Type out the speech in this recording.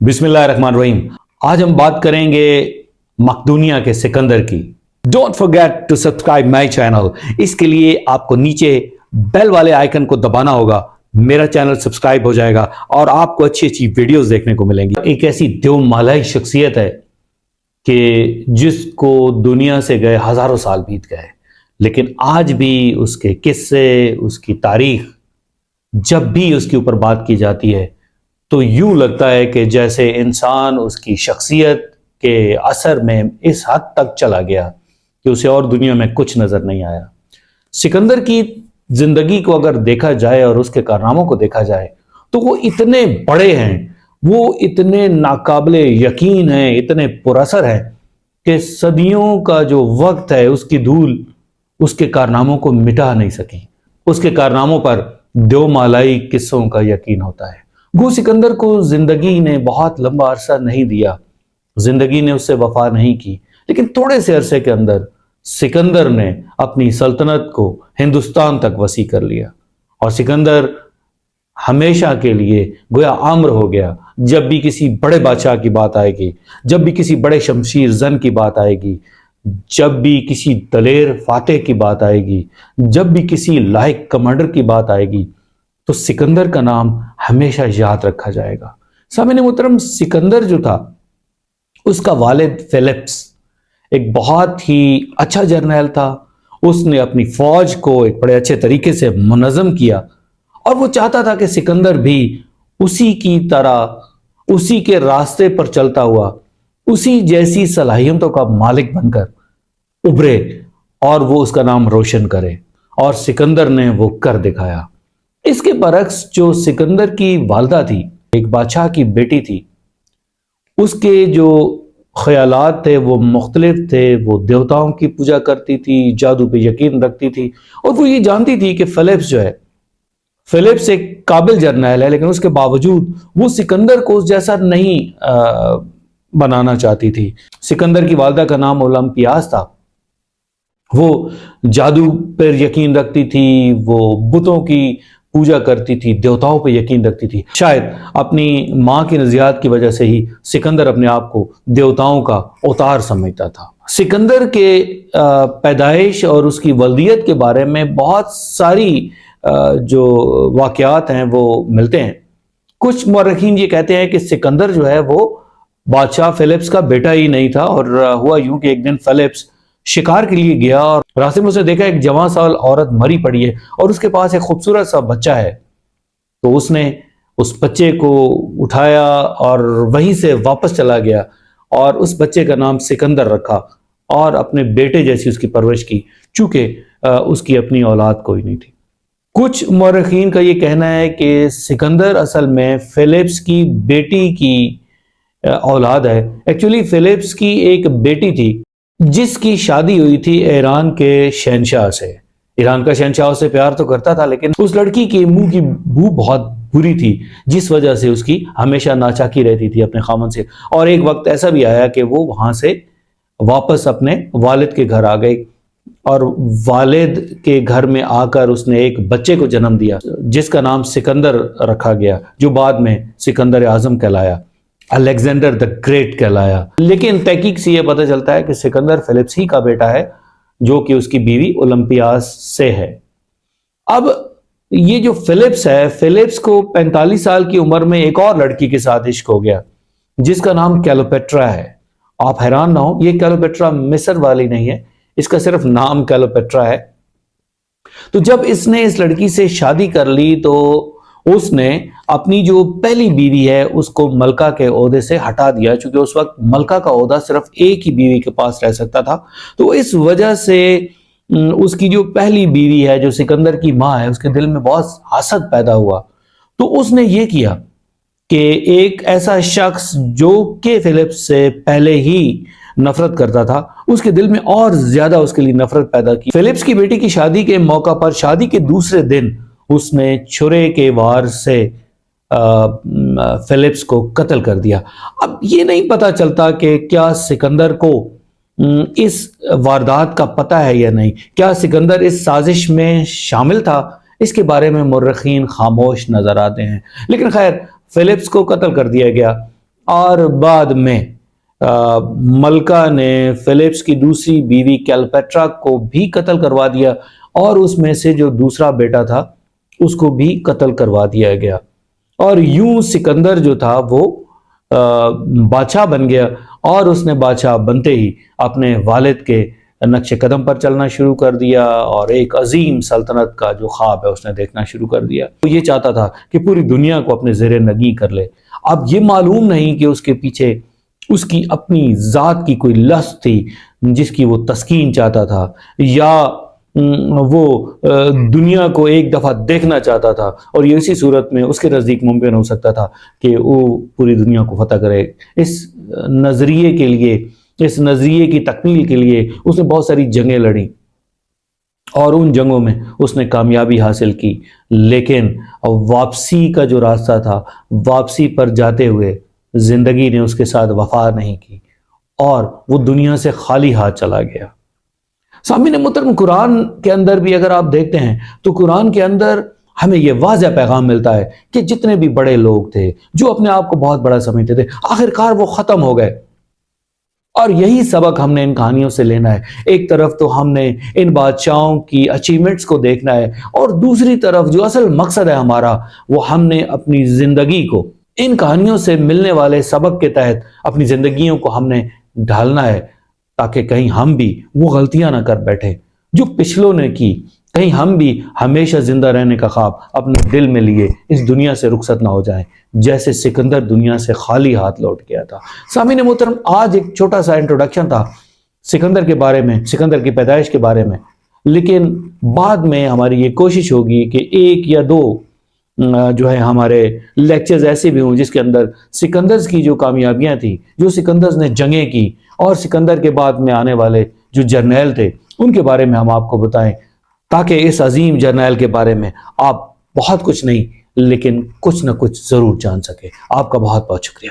بسم اللہ الرحمن الرحیم۔ آج ہم بات کریں گے مقدونیہ کے سکندر کی۔ Don't forget to subscribe my channel. اس کے لیے آپ کو نیچے بیل والے آئیکن کو دبانا ہوگا، میرا چینل سبسکرائب ہو جائے گا اور آپ کو اچھی اچھی ویڈیوز دیکھنے کو ملیں گی۔ ایک ایسی دیو مالائی شخصیت ہے کہ جس کو دنیا سے گئے ہزاروں سال بیت گئے، لیکن آج بھی اس کے قصے، اس کی تاریخ جب بھی اس کے اوپر بات کی جاتی ہے تو یوں لگتا ہے کہ جیسے انسان اس کی شخصیت کے اثر میں اس حد تک چلا گیا کہ اسے اور دنیا میں کچھ نظر نہیں آیا۔ سکندر کی زندگی کو اگر دیکھا جائے اور اس کے کارناموں کو دیکھا جائے تو وہ اتنے بڑے ہیں، وہ اتنے ناقابل یقین ہیں، اتنے پر اثر ہیں کہ صدیوں کا جو وقت ہے اس کی دھول اس کے کارناموں کو مٹا نہیں سکی۔ اس کے کارناموں پر دیو مالائی قصوں کا یقین ہوتا ہے۔ گو سکندر کو زندگی نے بہت لمبا عرصہ نہیں دیا، زندگی نے اس سے وفا نہیں کی، لیکن تھوڑے سے عرصے کے اندر سکندر نے اپنی سلطنت کو ہندوستان تک وسیع کر لیا، اور سکندر ہمیشہ کے لیے گویا عامر ہو گیا۔ جب بھی کسی بڑے بادشاہ کی بات آئے گی، جب بھی کسی بڑے شمشیر زن کی بات آئے گی، جب بھی کسی دلیر فاتح کی بات آئے گی، جب بھی کسی لائق کمانڈر کی بات آئے گی تو سکندر کا نام ہمیشہ یاد رکھا جائے گا۔ سامعین محترم، سکندر جو تھا اس کا والد فلپس ایک بہت ہی اچھا جرنیل تھا۔ اس نے اپنی فوج کو ایک بڑے اچھے طریقے سے منظم کیا اور وہ چاہتا تھا کہ سکندر بھی اسی کی طرح، اسی کے راستے پر چلتا ہوا، اسی جیسی صلاحیتوں کا مالک بن کر ابھرے اور وہ اس کا نام روشن کرے، اور سکندر نے وہ کر دکھایا۔ اس کے برعکس جو سکندر کی والدہ تھی، ایک بادشاہ کی بیٹی تھی، اس کے جو خیالات تھے وہ مختلف تھے۔ وہ دیوتاؤں کی پوجا کرتی تھی، جادو پہ یقین رکھتی تھی، اور وہ یہ جانتی تھی کہ فلپس جو ہے، فلپس ایک قابل جرنیل ہے، لیکن اس کے باوجود وہ سکندر کو اس جیسا نہیں بنانا چاہتی تھی۔ سکندر کی والدہ کا نام اولمپیاس تھا۔ وہ جادو پر یقین رکھتی تھی، وہ بتوں کی پوجا کرتی تھی، دیوتاؤں پہ یقین رکھتی تھی۔ شاید اپنی ماں کی نصیحت کی وجہ سے ہی سکندر اپنے آپ کو دیوتاؤں کا اوتار سمجھتا تھا۔ سکندر کے پیدائش اور اس کی ولدیت کے بارے میں بہت ساری جو واقعات ہیں وہ ملتے ہیں۔ کچھ مورخین یہ کہتے ہیں کہ سکندر جو ہے وہ بادشاہ فلپس کا بیٹا ہی نہیں تھا، اور ہوا یوں کہ ایک دن فلپس شکار کے لیے گیا اور راستے میں اسے دیکھا ایک جوان سال عورت مری پڑی ہے اور اس کے پاس ایک خوبصورت سا بچہ ہے۔ تو اس نے اس بچے کو اٹھایا اور وہیں سے واپس چلا گیا اور اس بچے کا نام سکندر رکھا اور اپنے بیٹے جیسی اس کی پرورش کی، چونکہ اس کی اپنی اولاد کوئی نہیں تھی۔ کچھ مورخین کا یہ کہنا ہے کہ سکندر اصل میں فلپس کی بیٹی کی اولاد ہے۔ ایکچولی فلپس کی ایک بیٹی تھی جس کی شادی ہوئی تھی ایران کے شہنشاہ سے۔ ایران کا شہنشاہ اسے پیار تو کرتا تھا، لیکن اس لڑکی کے منہ کی بو بہت بری تھی، جس وجہ سے اس کی ہمیشہ ناچاکی رہتی تھی اپنے خامن سے۔ اور ایک وقت ایسا بھی آیا کہ وہ وہاں سے واپس اپنے والد کے گھر آ گئی، اور والد کے گھر میں آ کر اس نے ایک بچے کو جنم دیا جس کا نام سکندر رکھا گیا، جو بعد میں سکندر اعظم کہلایا، الیگزینڈر دا گریٹ کہلایا۔ لیکن تحقیق سے یہ پتہ چلتا ہے کہ سکندر فلپس ہی کا بیٹا ہے، جو کہ اس کی بیوی اولمپیاس سے ہے۔ اب یہ جو فلپس ہے، فلپس کو 45 سال کی عمر میں ایک اور لڑکی کے ساتھ عشق ہو گیا جس کا نام کلیوپیٹرا ہے۔ آپ حیران نہ ہو، یہ کلیوپیٹرا مصر والی نہیں ہے، اس کا صرف نام کلیوپیٹرا ہے۔ تو جب اس نے اس لڑکی سے شادی کر لی تو اس نے اپنی جو پہلی بیوی ہے اس کو ملکہ کے عہدے سے ہٹا دیا، چونکہ اس وقت ملکہ کا عہدہ صرف ایک ہی بیوی کے پاس رہ سکتا تھا۔ تو اس وجہ سے اس کی جو پہلی بیوی ہے، جو سکندر کی ماں ہے، اس کے دل میں بہت حسد پیدا ہوا۔ تو اس نے یہ کیا کہ ایک ایسا شخص جو کہ فلپس سے پہلے ہی نفرت کرتا تھا، اس کے دل میں اور زیادہ اس کے لیے نفرت پیدا کی۔ فلپس کی بیٹی کی شادی کے موقع پر شادی کے دوسرے دن اس نے چھرے کے وار سے فلپس کو قتل کر دیا۔ اب یہ نہیں پتا چلتا کہ کیا سکندر کو اس واردات کا پتہ ہے یا نہیں، کیا سکندر اس سازش میں شامل تھا، اس کے بارے میں مورخین خاموش نظر آتے ہیں۔ لیکن خیر، فلپس کو قتل کر دیا گیا اور بعد میں ملکہ نے فلپس کی دوسری بیوی کیلپیٹرا کو بھی قتل کروا دیا اور اس میں سے جو دوسرا بیٹا تھا اس کو بھی قتل کروا دیا گیا، اور یوں سکندر جو تھا وہ بادشاہ بن گیا، اور اس نے بادشاہ بنتے ہی اپنے والد کے نقش قدم پر چلنا شروع کر دیا اور ایک عظیم سلطنت کا جو خواب ہے اس نے دیکھنا شروع کر دیا۔ وہ یہ چاہتا تھا کہ پوری دنیا کو اپنے زیر نگیں کر لے۔ اب یہ معلوم نہیں کہ اس کے پیچھے اس کی اپنی ذات کی کوئی لذت تھی جس کی وہ تسکین چاہتا تھا، یا وہ دنیا کو ایک دفعہ دیکھنا چاہتا تھا، اور یہ اسی صورت میں اس کے نزدیک ممکن ہو سکتا تھا کہ وہ پوری دنیا کو فتح کرے۔ اس نظریے کے لیے، اس نظریے کی تکمیل کے لیے اس نے بہت ساری جنگیں لڑیں، اور ان جنگوں میں اس نے کامیابی حاصل کی، لیکن واپسی کا جو راستہ تھا، واپسی پر جاتے ہوئے زندگی نے اس کے ساتھ وفا نہیں کی اور وہ دنیا سے خالی ہاتھ چلا گیا۔ سامعین محترم، قرآن کے اندر بھی اگر آپ دیکھتے ہیں تو قرآن کے اندر ہمیں یہ واضح پیغام ملتا ہے کہ جتنے بھی بڑے لوگ تھے جو اپنے آپ کو بہت بڑا سمجھتے تھے، آخرکار وہ ختم ہو گئے، اور یہی سبق ہم نے ان کہانیوں سے لینا ہے۔ ایک طرف تو ہم نے ان بادشاہوں کی اچیومنٹس کو دیکھنا ہے، اور دوسری طرف جو اصل مقصد ہے ہمارا، وہ ہم نے اپنی زندگی کو ان کہانیوں سے ملنے والے سبق کے تحت اپنی زندگیوں کو ہم نے ڈھالنا ہے، تاکہ کہیں ہم بھی وہ غلطیاں نہ کر بیٹھیں جو پچھلوں نے کی، کہیں ہم بھی ہمیشہ زندہ رہنے کا خواب اپنے دل میں لیے اس دنیا سے رخصت نہ ہو جائیں، جیسے سکندر دنیا سے خالی ہاتھ لوٹ گیا تھا۔ سامعین محترم، آج ایک چھوٹا سا انٹروڈکشن تھا سکندر کے بارے میں، سکندر کی پیدائش کے بارے میں، لیکن بعد میں ہماری یہ کوشش ہوگی کہ ایک یا دو جو ہے ہمارے لیکچرز ایسے بھی ہوں جس کے اندر سکندرز کی جو کامیابیاں تھیں، جو سکندرز نے جنگیں کی، اور سکندر کے بعد میں آنے والے جو جرنیل تھے ان کے بارے میں ہم آپ کو بتائیں، تاکہ اس عظیم جرنیل کے بارے میں آپ بہت کچھ نہیں لیکن کچھ نہ کچھ ضرور جان سکیں۔ آپ کا بہت بہت شکریہ۔